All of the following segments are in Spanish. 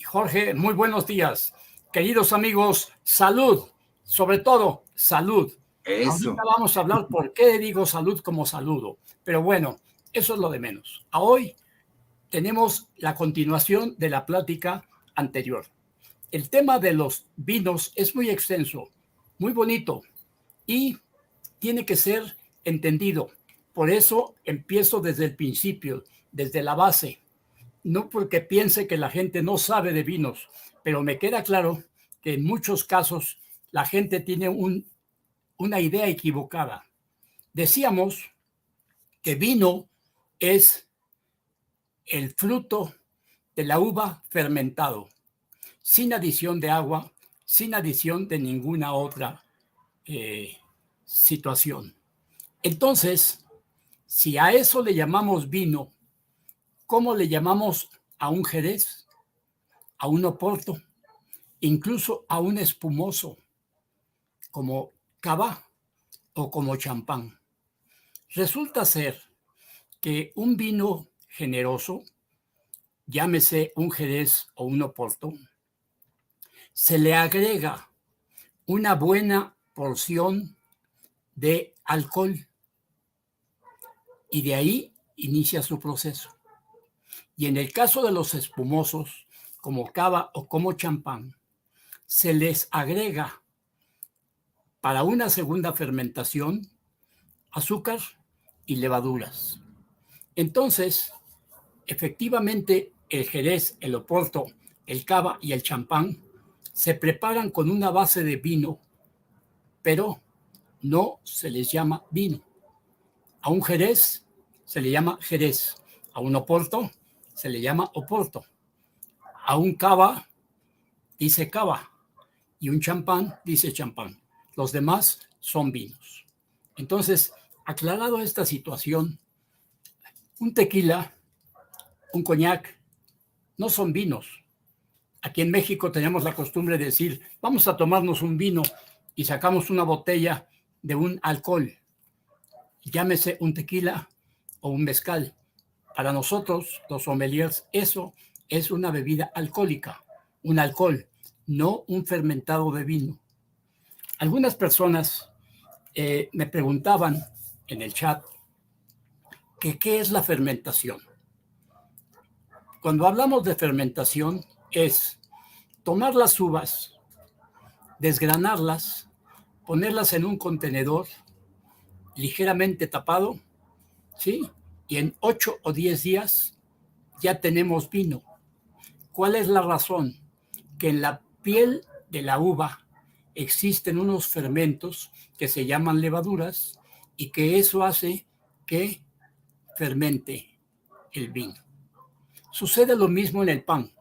Jorge, muy buenos días. Queridos amigos, salud, sobre todo salud. Ahorita Eso. vamos a hablar por qué digo salud como saludo, pero bueno, eso es lo de menos. A hoy tenemos la continuación de la plática anterior. El tema de los vinos es muy extenso, muy bonito y tiene que ser entendido. Por eso empiezo desde el principio, desde la base. No porque piense que la gente no sabe de vinos, pero me queda claro que en muchos casos la gente tiene una idea equivocada. Decíamos que vino es el fruto de la uva fermentado, sin adición de agua, sin adición de ninguna otra situación. Entonces, si a eso le llamamos vino, ¿cómo le llamamos a un jerez, a un oporto, incluso a un espumoso como cava o como champán? Resulta ser que un vino generoso, llámese un jerez o un oporto, se le agrega una buena porción de alcohol y de ahí inicia su proceso. Y en el caso de los espumosos, como cava o como champán, se les agrega para una segunda fermentación azúcar y levaduras. Entonces, efectivamente, el jerez, el oporto, el cava y el champán se preparan con una base de vino, pero no se les llama vino. A un jerez se le llama jerez, a un oporto se le llama oporto, a un cava dice cava y un champán dice champán. Los demás son vinos. Entonces, aclarado esta situación, un tequila, un coñac, no son vinos. Aquí en México tenemos la costumbre de decir, vamos a tomarnos un vino y sacamos una botella de un alcohol, llámese un tequila o un mezcal. Para nosotros, los sommeliers, eso es una bebida alcohólica, un alcohol, no un fermentado de vino. Algunas personas me preguntaban en el chat que qué es la fermentación. Cuando hablamos de fermentación es tomar las uvas, desgranarlas, ponerlas en un contenedor ligeramente tapado, ¿sí? Y en 8 o 10 días ya tenemos vino. ¿Cuál es la razón? Que en la piel de la uva existen unos fermentos que se llaman levaduras y que eso hace que fermente el vino. Sucede lo mismo en el pan.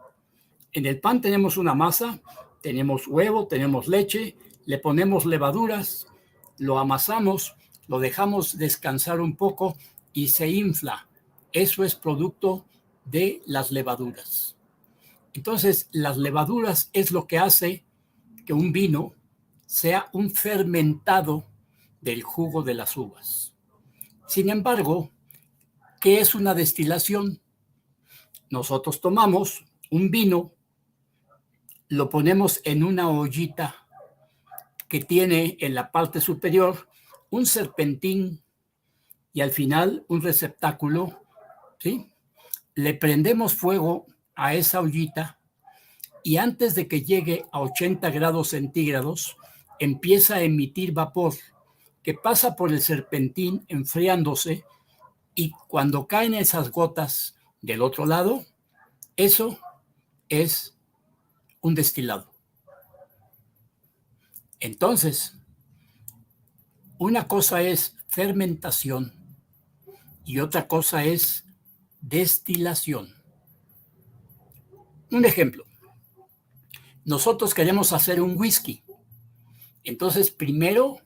En el pan tenemos una masa, tenemos huevo, tenemos leche, le ponemos levaduras, lo amasamos, lo dejamos descansar un poco y se infla. Eso es producto de las levaduras. Entonces, las levaduras es lo que hace que un vino sea un fermentado del jugo de las uvas. Sin embargo, ¿qué es una destilación? Nosotros tomamos un vino, lo ponemos en una ollita que tiene en la parte superior un serpentín y al final un receptáculo, ¿sí? Le prendemos fuego a esa ollita y antes de que llegue a 80 grados centígrados empieza a emitir vapor que pasa por el serpentín enfriándose y cuando caen esas gotas del otro lado, eso es un destilado. Entonces, una cosa es fermentación y otra cosa es destilación. Un ejemplo, nosotros queremos hacer un whisky. Entonces, primero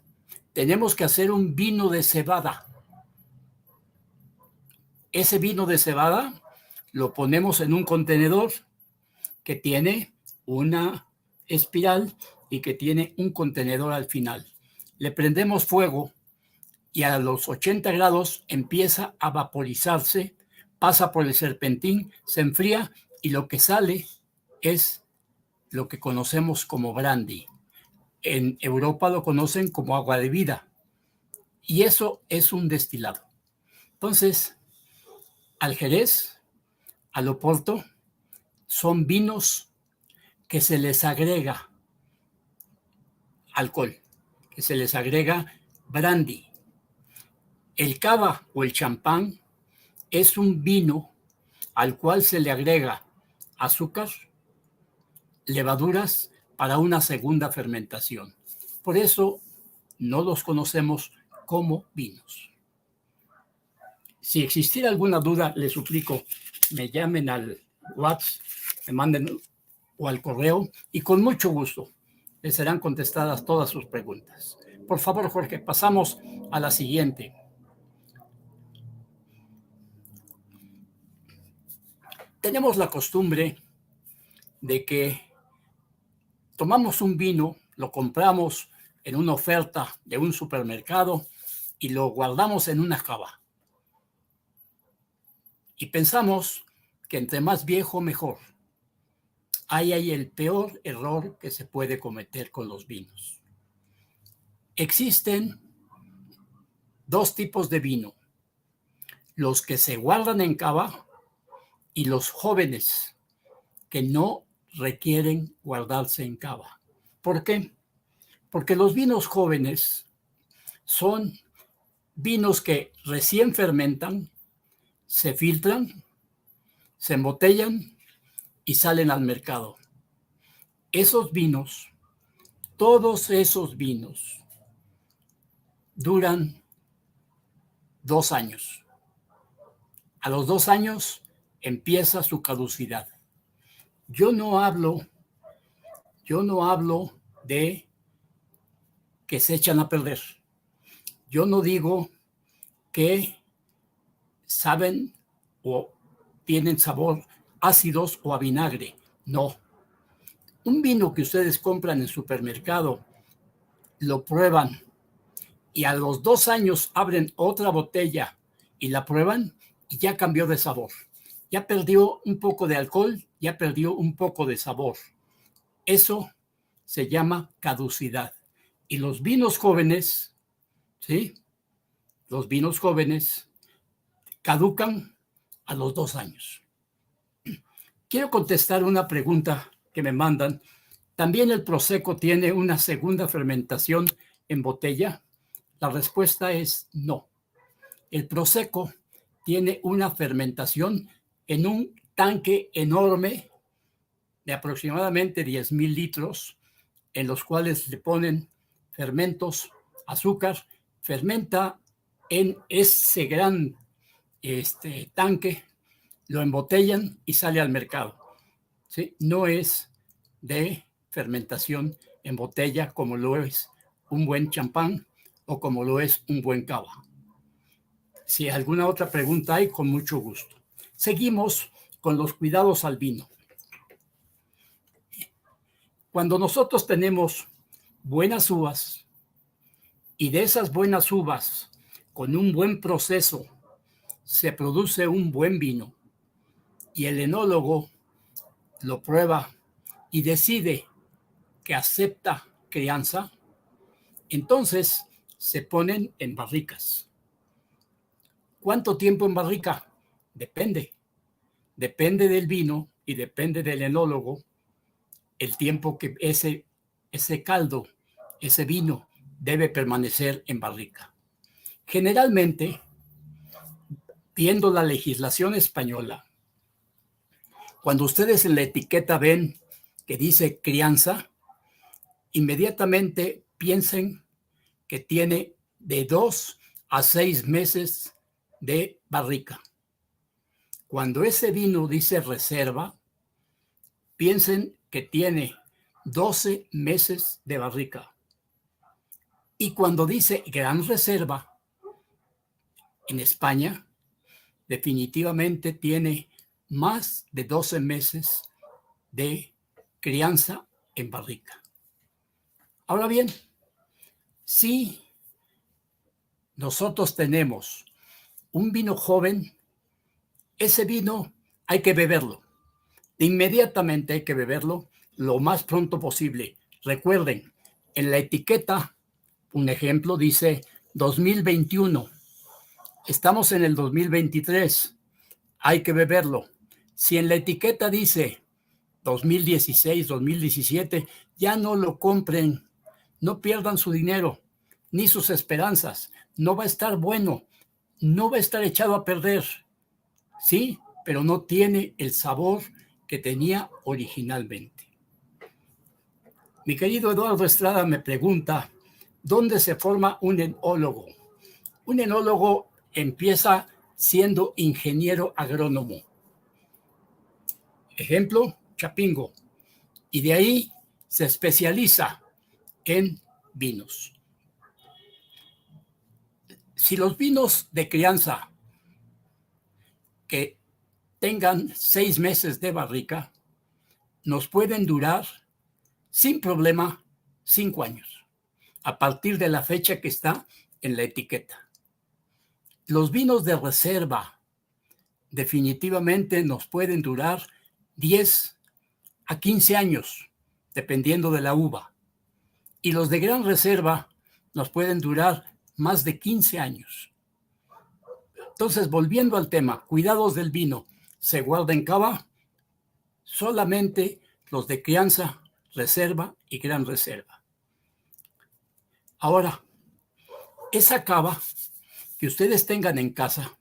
tenemos que hacer un vino de cebada. Ese vino de cebada lo ponemos en un contenedor que tiene una espiral y que tiene un contenedor al final. Le prendemos fuego y a los 80 grados empieza a vaporizarse, pasa por el serpentín, se enfría y lo que sale es lo que conocemos como brandy. En Europa lo conocen como agua de vida. Y eso es un destilado. Entonces, al Jerez, al Oporto, son vinos que se les agrega alcohol, que se les agrega brandy. El cava o el champán es un vino al cual se le agrega azúcar, levaduras para una segunda fermentación. Por eso no los conocemos como vinos. Si existiera alguna duda, les suplico, me llamen al WhatsApp, me manden o al correo y con mucho gusto les serán contestadas todas sus preguntas. Por favor, Jorge, pasamos a la siguiente. Tenemos la costumbre de que tomamos un vino, lo compramos en una oferta de un supermercado y lo guardamos en una cava. Y pensamos que entre más viejo, mejor. Ahí hay el peor error que se puede cometer con los vinos. Existen dos tipos de vino: los que se guardan en cava y los jóvenes que no requieren guardarse en cava. ¿Por qué? Porque los vinos jóvenes son vinos que recién fermentan, se filtran, se embotellan y salen al mercado. Esos vinos, todos esos vinos, duran 2 años. A los 2 años empieza su caducidad. Yo no hablo de que se echan a perder. Yo no digo que saben o tienen sabor ácidos o a vinagre. No. Un vino que ustedes compran en el supermercado, lo prueban y a los 2 años abren otra botella y la prueban y ya cambió de sabor. Ya perdió un poco de alcohol, ya perdió un poco de sabor. Eso se llama caducidad. Y los vinos jóvenes, ¿sí? Los vinos jóvenes caducan a los 2 años. Quiero contestar una pregunta que me mandan. ¿También el Prosecco tiene una segunda fermentación en botella? La respuesta es no. El Prosecco tiene una fermentación en un tanque enorme de aproximadamente 10,000 litros, en los cuales le ponen fermentos, azúcar, fermenta en ese gran tanque, lo embotellan y sale al mercado. ¿Sí? No es de fermentación en botella como lo es un buen champán o como lo es un buen cava. Si alguna otra pregunta hay, con mucho gusto. Seguimos con los cuidados al vino. Cuando nosotros tenemos buenas uvas y de esas buenas uvas, con un buen proceso, se produce un buen vino y el enólogo lo prueba y decide que acepta crianza, entonces se ponen en barricas. ¿Cuánto tiempo en barrica? Depende. Depende del vino y depende del enólogo el tiempo que ese caldo, ese vino, debe permanecer en barrica. Generalmente, viendo la legislación española, cuando ustedes en la etiqueta ven que dice crianza, inmediatamente piensen que tiene de 2 a 6 meses de barrica. Cuando ese vino dice reserva, piensen que tiene 12 meses de barrica. Y cuando dice gran reserva, en España, definitivamente tiene más de 12 meses de crianza en barrica. Ahora bien, si nosotros tenemos un vino joven, ese vino hay que beberlo. De inmediatamente hay que beberlo lo más pronto posible. Recuerden, en la etiqueta, un ejemplo dice 2021. Estamos en el 2023. Hay que beberlo. Si en la etiqueta dice 2016, 2017, ya no lo compren. No pierdan su dinero ni sus esperanzas. No va a estar bueno. No va a estar echado a perder. Sí, pero no tiene el sabor que tenía originalmente. Mi querido Eduardo Estrada me pregunta, ¿dónde se forma un enólogo? Un enólogo empieza siendo ingeniero agrónomo. Ejemplo, Chapingo. Y de ahí se especializa en vinos. Si los vinos de crianza que tengan 6 meses de barrica nos pueden durar sin problema 5 años, a partir de la fecha que está en la etiqueta. Los vinos de reserva definitivamente nos pueden durar 10 a 15 años, dependiendo de la uva. Y los de gran reserva nos pueden durar más de 15 años. Entonces, volviendo al tema, cuidados del vino, ¿se guarda en cava? Solamente los de crianza, reserva y gran reserva. Ahora, esa cava que ustedes tengan en casa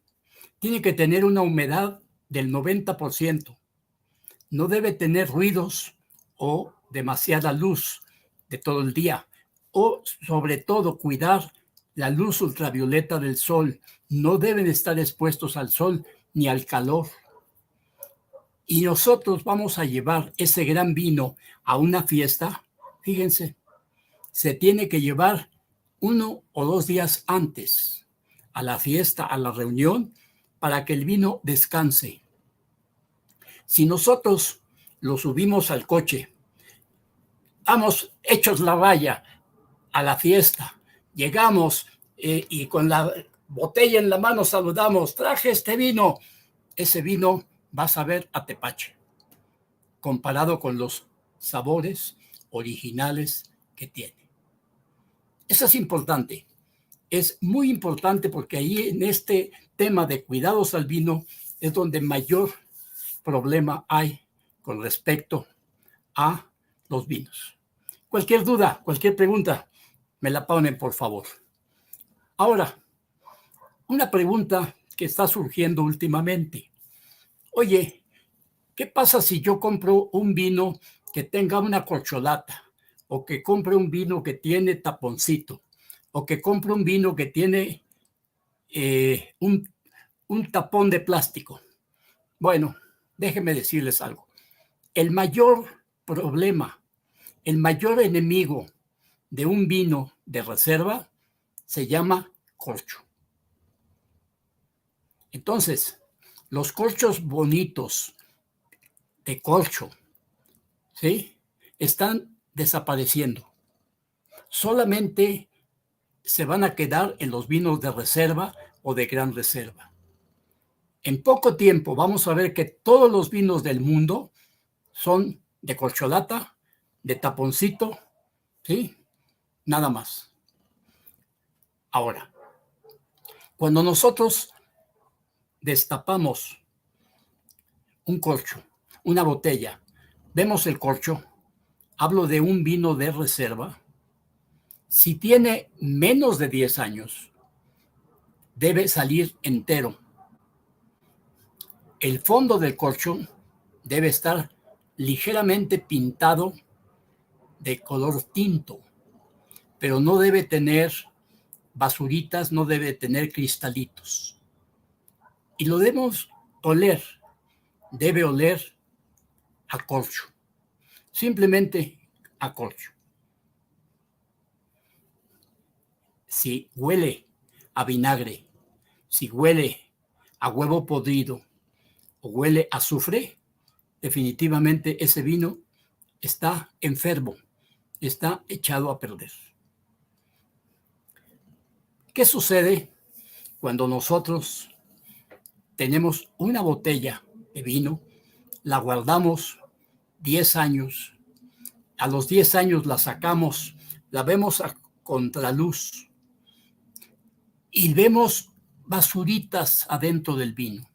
tiene que tener una humedad del 90%. No debe tener ruidos o demasiada luz de todo el día. O, sobre todo, cuidar la luz ultravioleta del sol. No deben estar expuestos al sol ni al calor. Y nosotros vamos a llevar ese gran vino a una fiesta. Fíjense, se tiene que llevar 1 o 2 días antes a la fiesta, a la reunión, para que el vino descanse. Si nosotros lo subimos al coche, vamos hechos la valla a la fiesta, llegamos y con la botella en la mano saludamos, traje este vino, ese vino va a saber a tepache, comparado con los sabores originales que tiene. Eso es importante. Es muy importante porque ahí en este tema de cuidados al vino es donde mayor problema hay con respecto a los vinos. Cualquier duda, cualquier pregunta, me la ponen, por favor. Ahora, una pregunta que está surgiendo últimamente. Oye, ¿qué pasa si yo compro un vino que tenga una corcholata? O que compre un vino que tiene taponcito? O que compre un vino que tiene un tapón de plástico. Bueno, déjenme decirles algo. El mayor problema, el mayor enemigo de un vino de reserva se llama corcho. Entonces, los corchos bonitos de corcho, ¿sí?, están desapareciendo. Solamente se van a quedar en los vinos de reserva o de gran reserva. En poco tiempo vamos a ver que todos los vinos del mundo son de corcholata, de taponcito, ¿sí? Nada más. Ahora, cuando nosotros destapamos un corcho, una botella, vemos el corcho, hablo de un vino de reserva, si tiene menos de 10 años, debe salir entero. El fondo del corcho debe estar ligeramente pintado de color tinto, pero no debe tener basuritas, no debe tener cristalitos. Y lo debemos oler, debe oler a corcho, simplemente a corcho. Si huele a vinagre, si huele a huevo podrido o huele a azufre, definitivamente ese vino está enfermo, está echado a perder. ¿Qué sucede cuando nosotros tenemos una botella de vino la guardamos 10 años. A los 10 años la sacamos, la vemos a contraluz y vemos basuritas adentro del vino.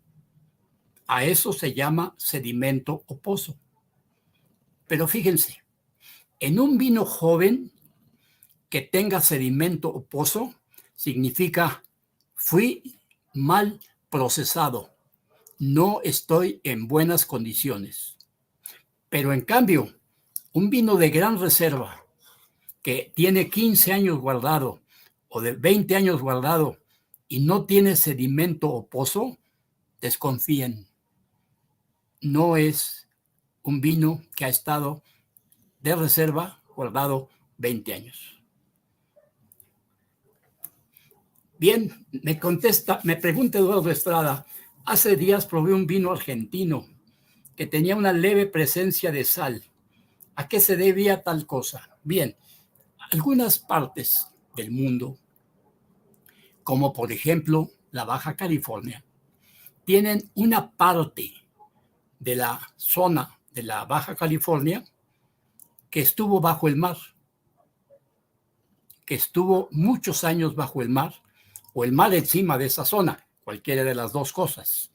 A eso se llama sedimento o pozo. Pero fíjense, en un vino joven que tenga sedimento o pozo, significa fui mal procesado, no estoy en buenas condiciones. Pero en cambio, un vino de gran reserva que tiene 15 años guardado o de 20 años guardado y no tiene sedimento o pozo, desconfíen. No es un vino que ha estado de reserva guardado 20 años. Bien, me pregunta Eduardo Estrada, hace días probé un vino argentino que tenía una leve presencia de sal. ¿A qué se debía tal cosa? Bien, algunas partes del mundo, como por ejemplo la Baja California, tienen una parte de la zona de la Baja California que estuvo bajo el mar, que estuvo muchos años bajo el mar, o el mar encima de esa zona, cualquiera de las dos cosas.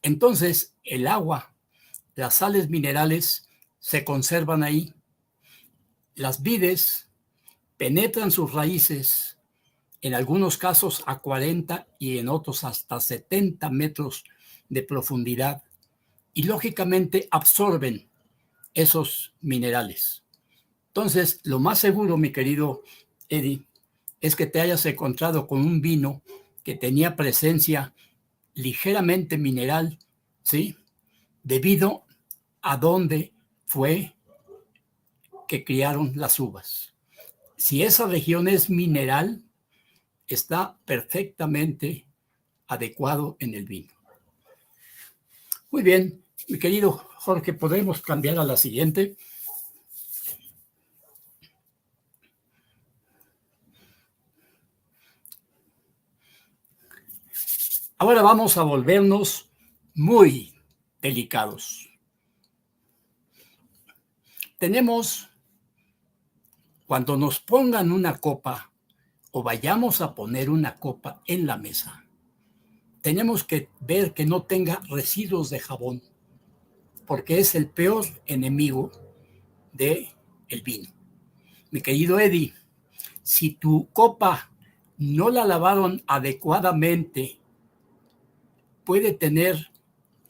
Entonces, el agua, las sales minerales se conservan ahí. Las vides penetran sus raíces, en algunos casos a 40 y en otros hasta 70 metros de profundidad, y lógicamente absorben esos minerales. Entonces, lo más seguro, mi querido Eddie, es que te hayas encontrado con un vino que tenía presencia ligeramente mineral, ¿sí? Debido a dónde fue que criaron las uvas. Si esa región es mineral, está perfectamente adecuado en el vino. Muy bien, mi querido Jorge, ¿podemos cambiar a la siguiente? Ahora vamos a volvernos muy delicados. Tenemos, cuando nos pongan una copa o vayamos a poner una copa en la mesa, tenemos que ver que no tenga residuos de jabón, porque es el peor enemigo del vino. Mi querido Eddie, si tu copa no la lavaron adecuadamente, puede tener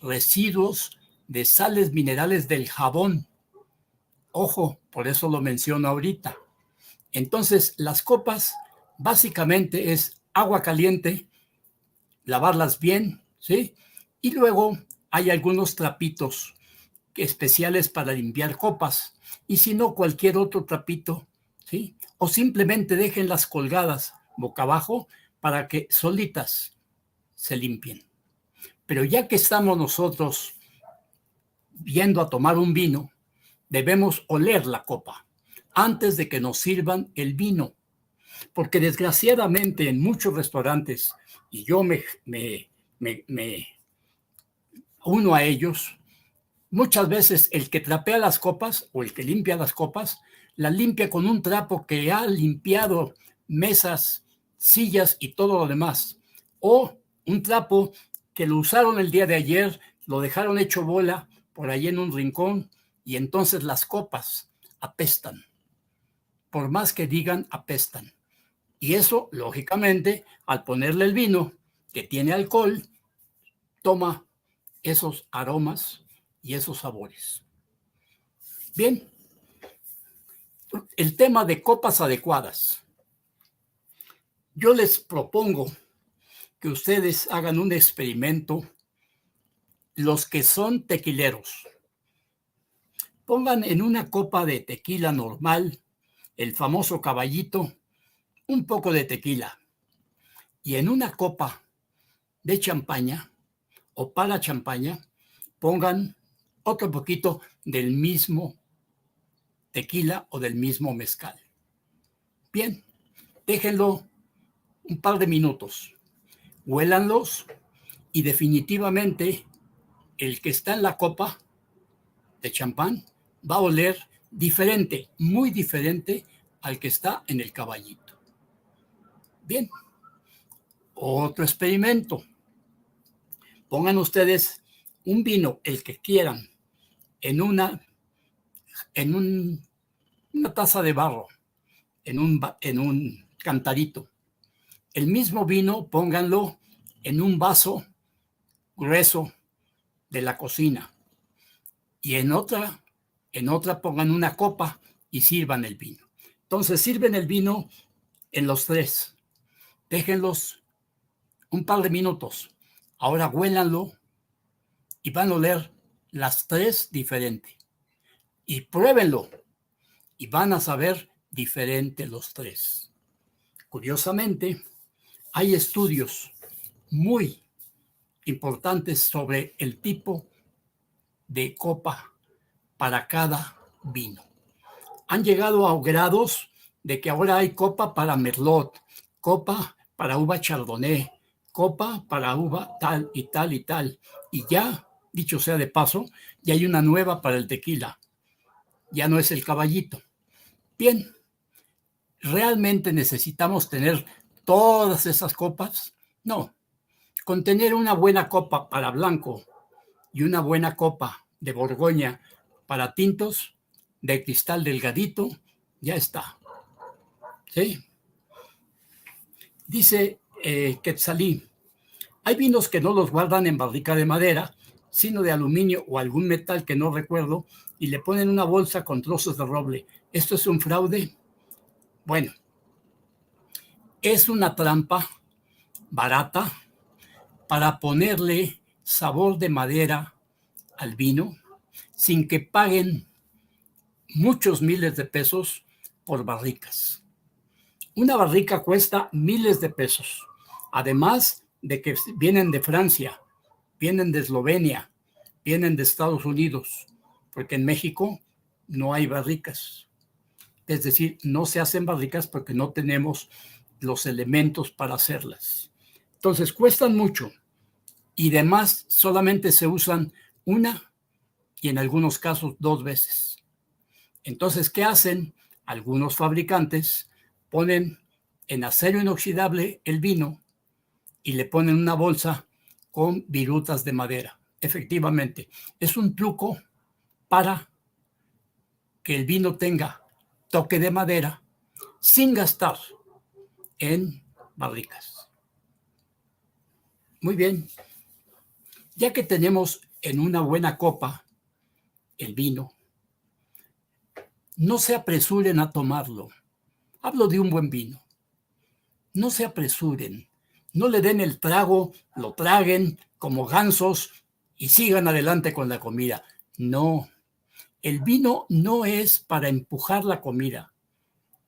residuos de sales minerales del jabón. Ojo, por eso lo menciono ahorita. Entonces, las copas básicamente es agua caliente, lavarlas bien, ¿sí? Y luego hay algunos trapitos especiales para limpiar copas. Y si no, cualquier otro trapito, ¿sí? O simplemente déjenlas colgadas boca abajo para que solitas se limpien. Pero ya que estamos nosotros viendo a tomar un vino, debemos oler la copa antes de que nos sirvan el vino. Porque desgraciadamente en muchos restaurantes, y yo me uno a ellos, muchas veces el que trapea las copas o el que limpia las copas, las limpia con un trapo que ha limpiado mesas, sillas y todo lo demás. O un trapo que lo usaron el día de ayer, lo dejaron hecho bola por ahí en un rincón y entonces las copas apestan. Por más que digan, apestan. Y eso, lógicamente, al ponerle el vino que tiene alcohol, toma esos aromas y esos sabores. Bien, el tema de copas adecuadas. Yo les propongo que ustedes hagan un experimento, los que son tequileros. Pongan en una copa de tequila normal, el famoso caballito, un poco de tequila. Y en una copa de champaña o para champaña, pongan otro poquito del mismo tequila o del mismo mezcal. Bien, déjenlo un par de minutos, huélanlos y definitivamente el que está en la copa de champán va a oler diferente, muy diferente al que está en el caballito. Bien, otro experimento. Pongan ustedes un vino, el que quieran, en una taza de barro, en un cantarito. El mismo vino pónganlo en un vaso grueso de la cocina y en otra pongan una copa y sirvan el vino. Entonces sirven el vino en los tres, déjenlos un par de minutos, ahora huélanlo y van a oler las tres diferente y pruébenlo y van a saber diferente los tres. Curiosamente, hay estudios muy importantes sobre el tipo de copa para cada vino. Han llegado a grados de que ahora hay copa para Merlot, copa para uva Chardonnay, copa para uva tal y tal y tal. Y ya, dicho sea de paso, ya hay una nueva para el tequila. Ya no es el caballito. Bien, ¿realmente necesitamos tener todas esas copas? No. Con tener una buena copa para blanco y una buena copa de Borgoña para tintos, de cristal delgadito, ya está. ¿Sí? Dice Quetzalí, hay vinos que no los guardan en barrica de madera, sino de aluminio o algún metal que no recuerdo, y le ponen una bolsa con trozos de roble. ¿Esto es un fraude? Bueno, es una trampa barata para ponerle sabor de madera al vino sin que paguen muchos miles de pesos por barricas. Una barrica cuesta miles de pesos, además de que vienen de Francia, vienen de Eslovenia, vienen de Estados Unidos, porque en México no hay barricas. Es decir, no se hacen barricas porque no tenemos los elementos para hacerlas. Entonces cuestan mucho y además solamente se usan una y en algunos casos 2 veces. Entonces, ¿qué hacen? Algunos fabricantes ponen en acero inoxidable el vino y le ponen una bolsa con virutas de madera. Efectivamente, es un truco para que el vino tenga toque de madera sin gastar en barricas. Muy bien, ya que tenemos en una buena copa el vino, no se apresuren a tomarlo. Hablo de un buen vino. No se apresuren. No le den el trago, lo traguen como gansos y sigan adelante con la comida. No. El vino no es para empujar la comida.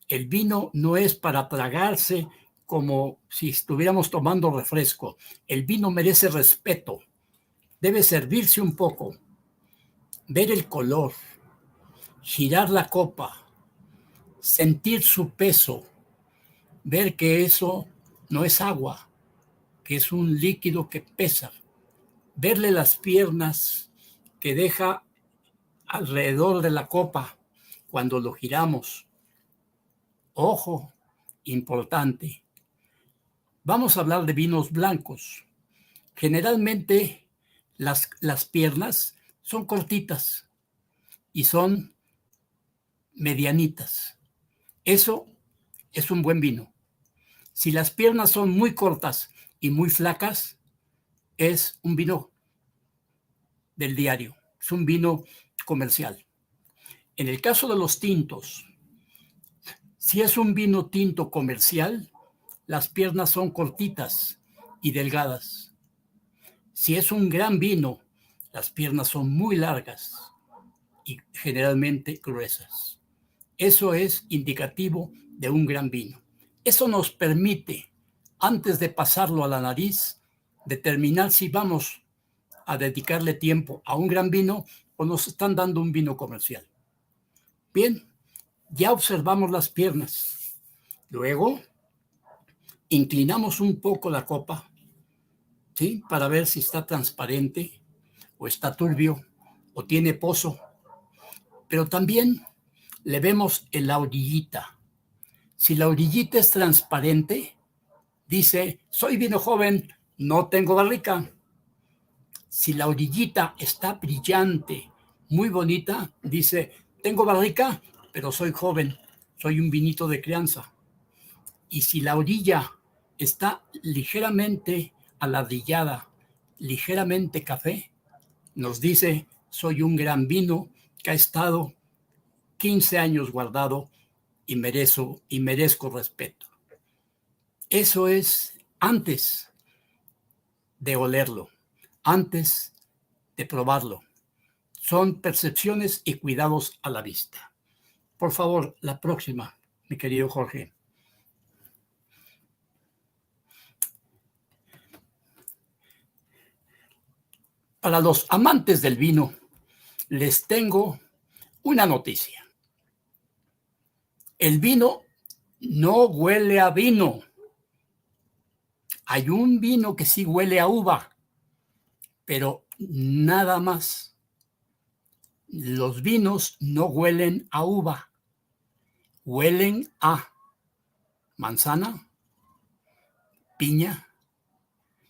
El vino no es para tragarse como si estuviéramos tomando refresco. El vino merece respeto. Debe servirse un poco, ver el color, girar la copa, sentir su peso, ver que eso no es agua, que es un líquido que pesa, verle las piernas que deja alrededor de la copa cuando lo giramos. Ojo, importante. Vamos a hablar de vinos blancos. Generalmente las piernas son cortitas y son medianitas. Eso es un buen vino. Si las piernas son muy cortas y muy flacas, es un vino del diario, es un vino comercial. En el caso de los tintos, si es un vino tinto comercial, las piernas son cortitas y delgadas. Si es un gran vino, las piernas son muy largas y generalmente gruesas. Eso es indicativo de un gran vino. Eso nos permite, antes de pasarlo a la nariz, determinar si vamos a dedicarle tiempo a un gran vino o nos están dando un vino comercial. Bien, ya observamos las piernas. Luego, inclinamos un poco la copa, ¿sí? Para ver si está transparente o está turbio o tiene pozo. pero también le vemos en la orillita. Si la orillita es transparente, dice, soy vino joven, no tengo barrica. Si la orillita está brillante, muy bonita, dice, tengo barrica, pero soy joven, soy un vinito de crianza. Y si la orilla está ligeramente aladrillada, ligeramente café, nos dice, soy un gran vino que ha estado 15 años guardado y merezco respeto. Eso es antes de olerlo, antes de probarlo. Son percepciones y cuidados a la vista. Por favor, la próxima, mi querido Jorge. Para los amantes del vino, les tengo una noticia. El vino no huele a vino. Hay un vino que sí huele a uva, pero nada más. Los vinos no huelen a uva, huelen a manzana, piña,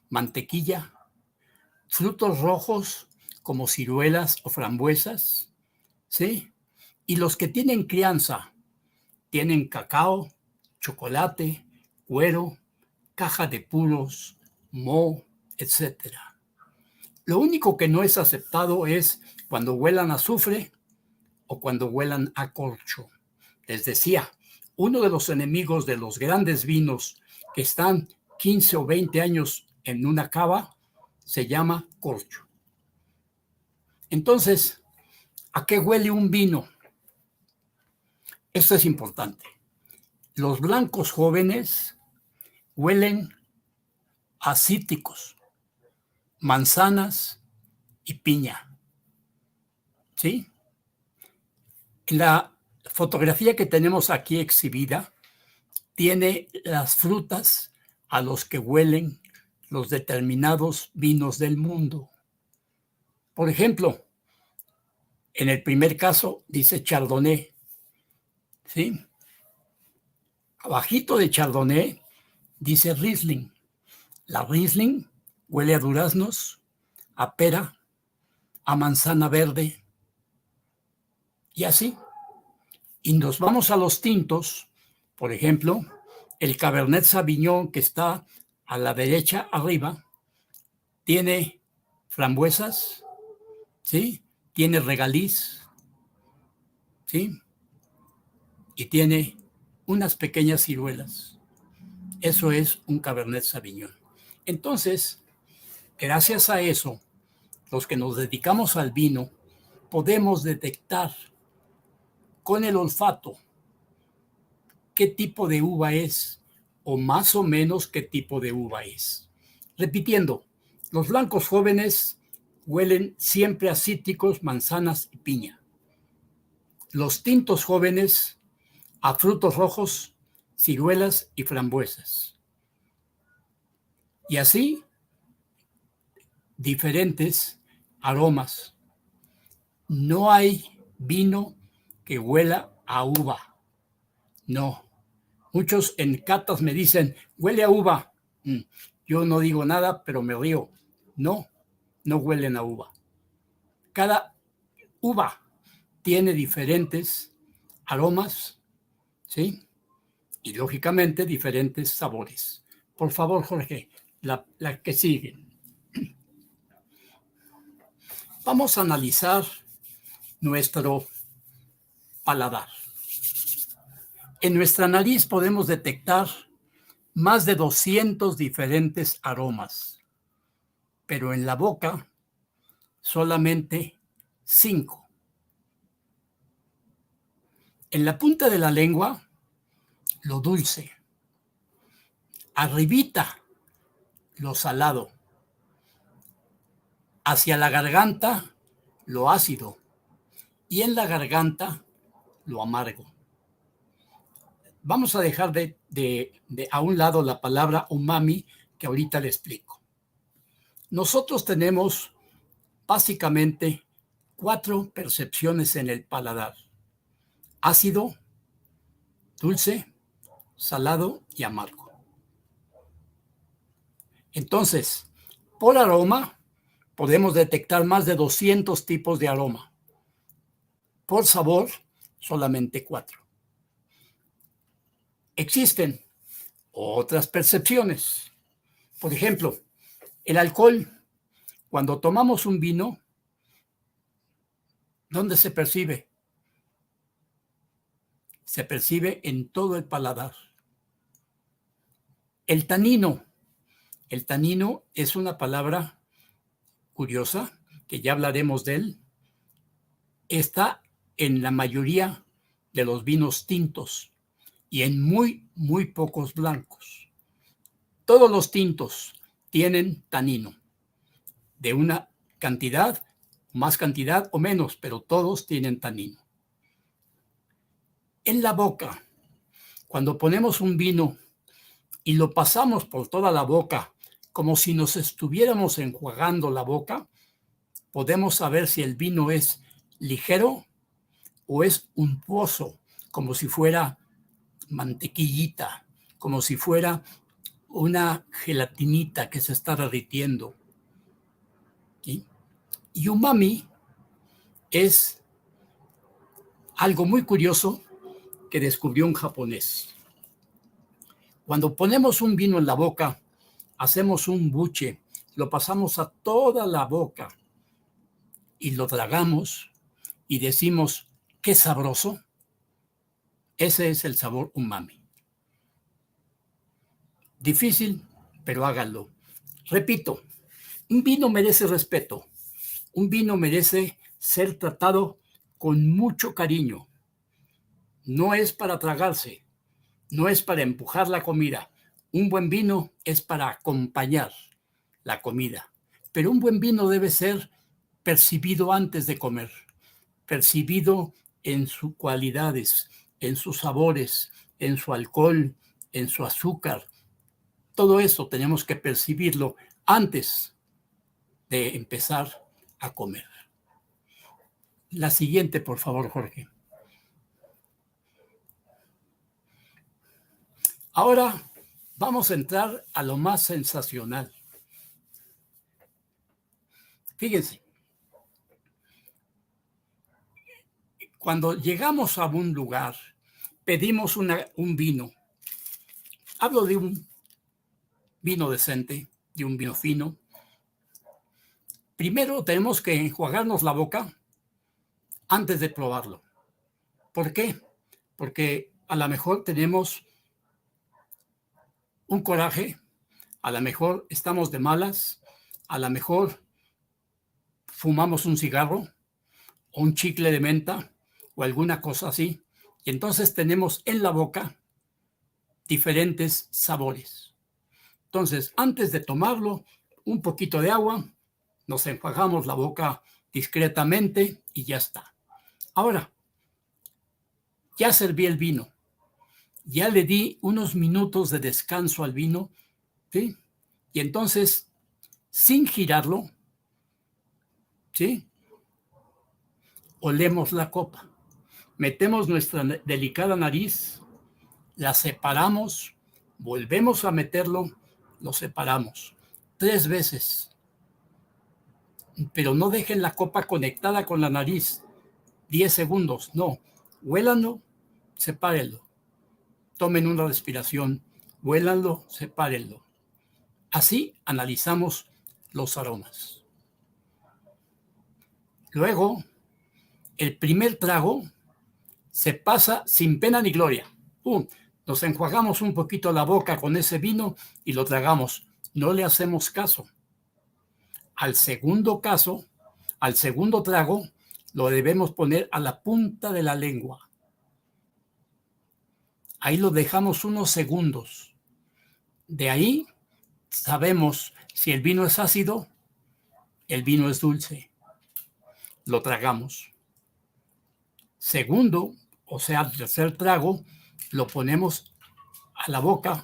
mantequilla, frutos rojos como ciruelas o frambuesas, ¿sí? Y los que tienen crianza tienen cacao, chocolate, cuero, caja de puros, moho, etc. Lo único que no es aceptado es cuando huelan a azufre o cuando huelan a corcho. Les decía, uno de los enemigos de los grandes vinos que están 15 o 20 años en una cava se llama corcho. Entonces, ¿a qué huele un vino? Esto es importante. Los blancos jóvenes huelen a cítricos, manzanas y piña. ¿Sí? En la fotografía que tenemos aquí exhibida, tiene las frutas a los que huelen los determinados vinos del mundo. Por ejemplo, en el primer caso dice Chardonnay, ¿sí? Abajito de Chardonnay dice Riesling. La Riesling huele a duraznos, a pera, a manzana verde y así. Y nos vamos a los tintos, por ejemplo, el Cabernet Sauvignon que está a la derecha arriba, tiene frambuesas, ¿sí? Tiene regaliz, ¿sí? Y tiene unas pequeñas ciruelas. Eso es un Cabernet Sauvignon. Entonces, gracias a eso, los que nos dedicamos al vino, podemos detectar con el olfato qué tipo de uva es o más o menos qué tipo de uva es. Repitiendo, los blancos jóvenes huelen siempre a cítricos, manzanas y piña. Los tintos jóvenes a frutos rojos, ciruelas y frambuesas. Y así, diferentes aromas. No hay vino que huela a uva. No. Muchos en catas me dicen, huele a uva. Yo no digo nada, pero me río. No, no huelen a uva. Cada uva tiene diferentes aromas, ¿sí? Y lógicamente diferentes sabores. Por favor, Jorge, la que sigue. Vamos a analizar nuestro paladar. En nuestra nariz podemos detectar más de 200 diferentes aromas, pero en la boca solamente 5. En la punta de la lengua, lo dulce. Arribita, lo salado. Hacia la garganta, lo ácido. Y en la garganta, lo amargo. Vamos a dejar a un lado la palabra umami, que ahorita le explico. Nosotros tenemos básicamente 4 percepciones en el paladar: ácido, dulce, salado y amargo. Entonces, por aroma, podemos detectar más de 200 tipos de aroma. Por sabor, solamente 4. Existen otras percepciones. Por ejemplo, el alcohol. Cuando tomamos un vino, ¿dónde se percibe? Se percibe en todo el paladar. El tanino. El tanino es una palabra curiosa, que ya hablaremos de él. Está en la mayoría de los vinos tintos y en muy, muy pocos blancos. Todos los tintos tienen tanino, de una cantidad, más cantidad o menos, pero todos tienen tanino. En la boca, cuando ponemos un vino y lo pasamos por toda la boca, como si nos estuviéramos enjuagando la boca, podemos saber si el vino es ligero o es untuoso, como si fuera mantequillita, como si fuera una gelatinita que se está derritiendo. ¿Sí? Y umami es algo muy curioso que descubrió un japonés. Cuando ponemos un vino en la boca, hacemos un buche, lo pasamos a toda la boca y lo tragamos y decimos, ¡qué sabroso! Ese es el sabor umami. Difícil, pero háganlo. Repito, un vino merece respeto. Un vino merece ser tratado con mucho cariño. No es para tragarse, no es para empujar la comida. Un buen vino es para acompañar la comida. Pero un buen vino debe ser percibido antes de comer, percibido en sus cualidades, en sus sabores, en su alcohol, en su azúcar. Todo eso tenemos que percibirlo antes de empezar a comer. La siguiente, por favor, Jorge. Ahora vamos a entrar a lo más sensacional. Fíjense, cuando llegamos a un lugar, pedimos un vino. Hablo de un vino decente, de un vino fino. Primero tenemos que enjuagarnos la boca antes de probarlo. ¿Por qué? Porque a lo mejor tenemos un coraje, a lo mejor estamos de malas, a lo mejor fumamos un cigarro o un chicle de menta o alguna cosa así. Y entonces tenemos en la boca diferentes sabores. Entonces, antes de tomarlo, un poquito de agua, nos enjuagamos la boca discretamente y ya está. Ahora, ya serví el vino. Ya le di unos minutos de descanso al vino, ¿sí? Y entonces, sin girarlo, ¿sí? Olemos la copa. Metemos nuestra delicada nariz, la separamos, volvemos a meterlo, lo separamos 3 veces. Pero no dejen la copa conectada con la nariz 10 segundos, no. Huélanlo, sepárenlo. Tomen una respiración, huélanlo, sepárenlo. Así analizamos los aromas. Luego, el primer trago se pasa sin pena ni gloria. Nos enjuagamos un poquito la boca con ese vino y lo tragamos. No le hacemos caso. Al segundo trago, lo debemos poner a la punta de la lengua. Ahí lo dejamos unos segundos. De ahí sabemos si el vino es ácido, el vino es dulce. Lo tragamos. Segundo, o sea, el tercer trago, lo ponemos a la boca.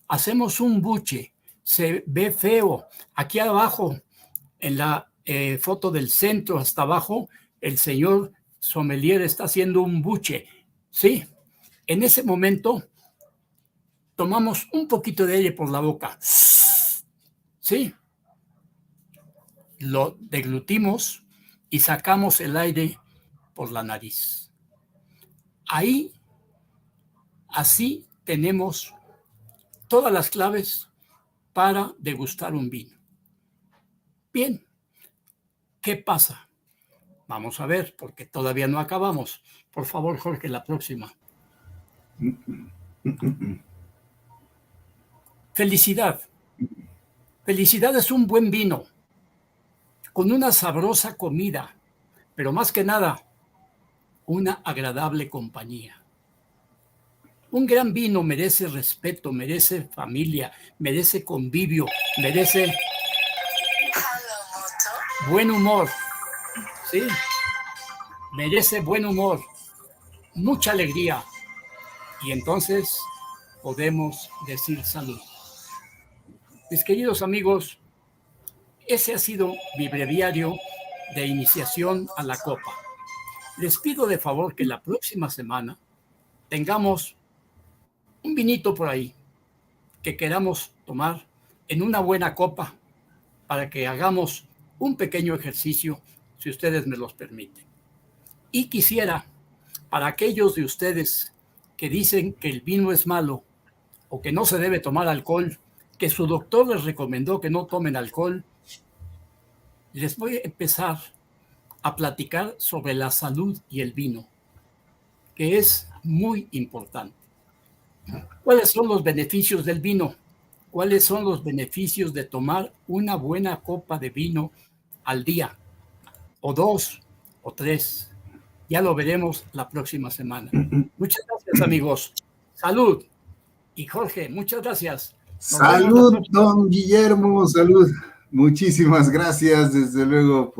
Hacemos un buche. Se ve feo. Aquí abajo, en la foto del centro hasta abajo, el señor sommelier está haciendo un buche. Sí, en ese momento tomamos un poquito de aire por la boca. Sí, lo deglutimos y sacamos el aire por la nariz. Ahí, así tenemos todas las claves para degustar un vino. Bien, ¿qué pasa? Vamos a ver, porque todavía no acabamos. Por favor, Jorge, la próxima. Felicidad. Felicidad es un buen vino, con una sabrosa comida, pero más que nada, una agradable compañía. Un gran vino merece respeto, merece familia, merece convivio, merece buen humor, ¿sí? Merece buen humor, mucha alegría, y entonces podemos decir salud. Mis queridos amigos, ese ha sido mi breviario de iniciación a la copa. Les pido de favor que la próxima semana tengamos un vinito por ahí que queramos tomar en una buena copa para que hagamos un pequeño ejercicio, si ustedes me los permiten. Y quisiera, para aquellos de ustedes que dicen que el vino es malo o que no se debe tomar alcohol, que su doctor les recomendó que no tomen alcohol, les voy a empezar a platicar sobre la salud y el vino, que es muy importante. ¿Cuáles son los beneficios del vino? ¿Cuáles son los beneficios de tomar una buena copa de vino al día? O 2, o 3. Ya lo veremos la próxima semana. Muchas gracias, amigos. Salud. Y Jorge, muchas gracias. Salud, don Guillermo, salud. Muchísimas gracias, desde luego.